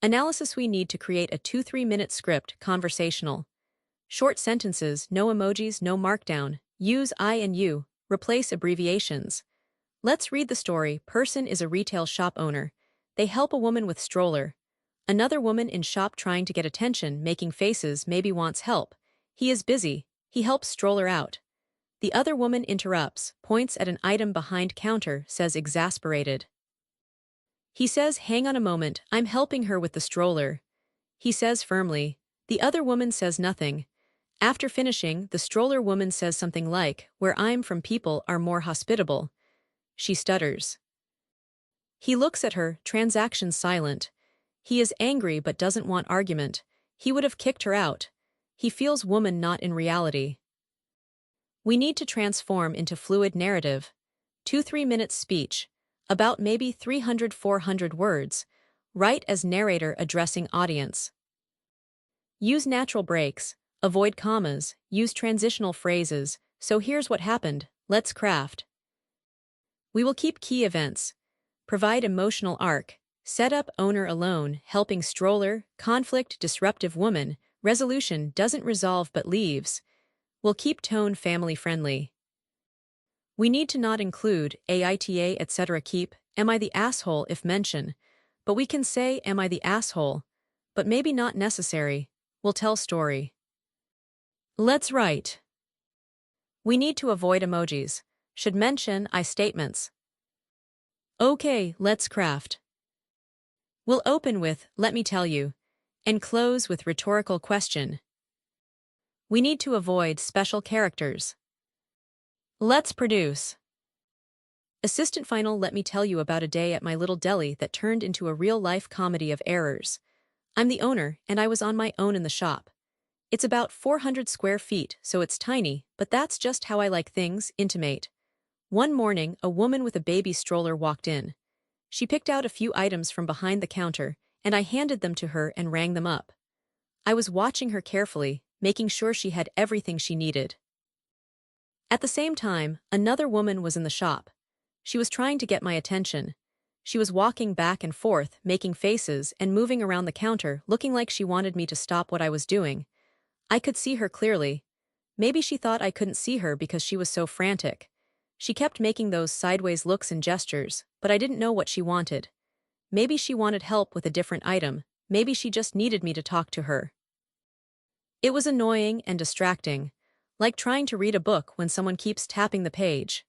Analysis: we need to create a 2-3 minute script, conversational. Short sentences, no emojis, no markdown. Use I and you. Replace abbreviations. Let's read the story. Person is a retail shop owner. They help a woman with stroller. Another woman in shop trying to get attention, making faces, maybe wants help. He is busy. He helps stroller out. The other woman interrupts, points at an item behind counter, says exasperated. He says, hang on a moment, I'm helping her with the stroller. He says firmly. The other woman says nothing. After finishing, the stroller woman says something like, where I'm from people are more hospitable. She stutters. He looks at her, transaction silent. He is angry but doesn't want argument. He would have kicked her out. He feels woman not in reality. We need to transform into fluid narrative. 2-3 minute speech. About maybe 300-400 words. Write as narrator addressing audience. Use natural breaks. Avoid commas. Use transitional phrases. So here's what happened. Let's craft. We will keep key events. Provide emotional arc. Setup: owner alone, helping stroller, conflict, disruptive woman, resolution, doesn't resolve but leaves. We'll keep tone family friendly. We need to not include AITAH etc. Keep am I the asshole if mention, but we can say am I the asshole, but maybe not necessary. We'll tell story. Let's write. We need to avoid emojis. Should mention I statements. Okay, let's craft. We'll open with, let me tell you, and close with rhetorical question. We need to avoid special characters. Let's produce. Assistant final: let me tell you about a day at my little deli that turned into a real-life comedy of errors. I'm the owner, and I was on my own in the shop. It's about 400 square feet, so it's tiny, but that's just how I like things, intimate. One morning, a woman with a baby stroller walked in. She picked out a few items from behind the counter, and I handed them to her and rang them up. I was watching her carefully, making sure she had everything she needed. At the same time, another woman was in the shop. She was trying to get my attention. She was walking back and forth, making faces, and moving around the counter, looking like she wanted me to stop what I was doing. I could see her clearly. Maybe she thought I couldn't see her because she was so frantic. She kept making those sideways looks and gestures, but I didn't know what she wanted. Maybe she wanted help with a different item, maybe she just needed me to talk to her. It was annoying and distracting, like trying to read a book when someone keeps tapping the page.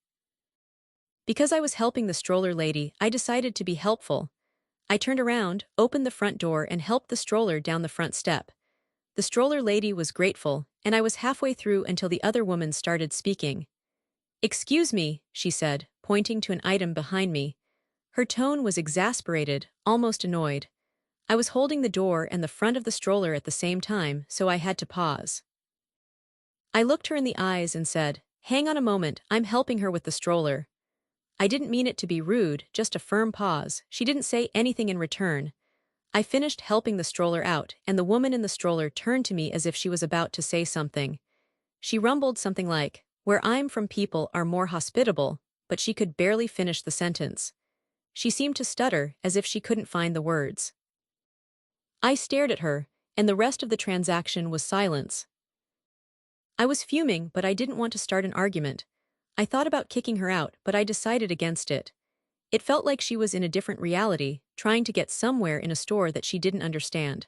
Because I was helping the stroller lady, I decided to be helpful. I turned around, opened the front door, and helped the stroller down the front step. The stroller lady was grateful, and I was halfway through until the other woman started speaking. Excuse me, she said, pointing to an item behind me. Her tone was exasperated, almost annoyed. I was holding the door and the front of the stroller at the same time, so I had to pause. I looked her in the eyes and said, hang on a moment, I'm helping her with the stroller. I didn't mean it to be rude, just a firm pause. She didn't say anything in return. I finished helping the stroller out, and the woman in the stroller turned to me as if she was about to say something. She rumbled something like, where I'm from people are more hospitable, but she could barely finish the sentence. She seemed to stutter, as if she couldn't find the words. I stared at her, and the rest of the transaction was silence. I was fuming, but I didn't want to start an argument. I thought about kicking her out, but I decided against it. It felt like she was in a different reality, trying to get somewhere in a store that she didn't understand.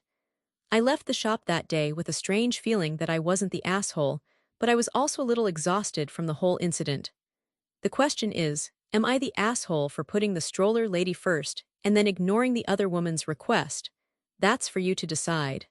I left the shop that day with a strange feeling that I wasn't the asshole, but I was also a little exhausted from the whole incident. The question is, am I the asshole for putting the stroller lady first and then ignoring the other woman's request? That's for you to decide.